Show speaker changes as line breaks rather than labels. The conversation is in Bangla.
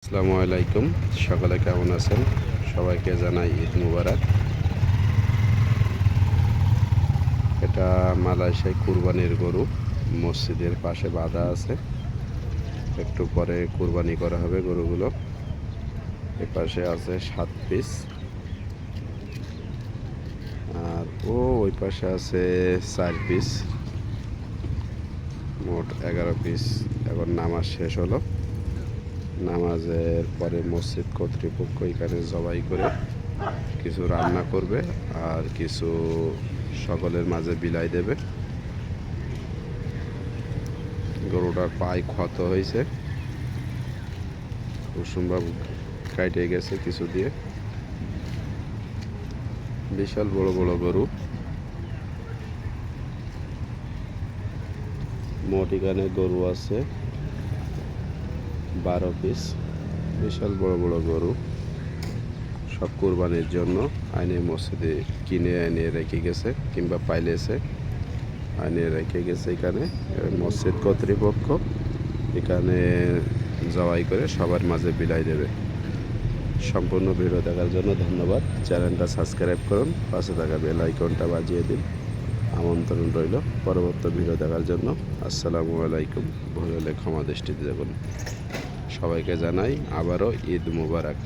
আসসালামু আলাইকুম। সকলে কেমন আছেন? সবাইকে জানাই ঈদ মুবারক। এটা মালয়েশিয়ায় কুরবানির গরু মসজিদের পাশে বাঁধা আছে। একটু পরে কুরবানি করা হবে গরুগুলো। এপাশে আছে 7 পিস আর ওই পাশে আছে 4 পিস, মোট 11 পিস। এখন নামাজ শেষ হলো। নামাজের পরে মসজিদ কর্তৃপক্ষ এখানে জবাই করে কিছু রান্না করবে আর কিছু সকলের মাঝে বিলাই দেবে। গরুটার পায়ে ক্ষত হয়েছে, কুসুমবাবু কাটে গেছে কিছু দিয়ে। বিশাল বড় বড় গরু, মোট এখানে গরু আছে 12 পিস। বিশাল বড় বড় গরু, সব কোরবানির জন্য আইনে মসজিদে কিনে এনে রেখে গেছে কিংবা পাইলেছে, আইনে রেখে গেছে এখানে মসজিদ কর্তৃপক্ষ। এখানে জবাই করে সবার মাঝে বিলাই দেবে। সম্পূর্ণ ভিডিও দেখার জন্য ধন্যবাদ। চ্যানেলটা সাবস্ক্রাইব করুন, পাশে থাকা বেল আইকনটা বাজিয়ে দিন। আমন্ত্রণ রইল পরবর্তী ভিডিও দেখার জন্য। আসসালামু আলাইকুম। ভুল হলে ক্ষমা দৃষ্টিতে দেখুন। সবাইকে জানাই আবারও ঈদ মুবারক।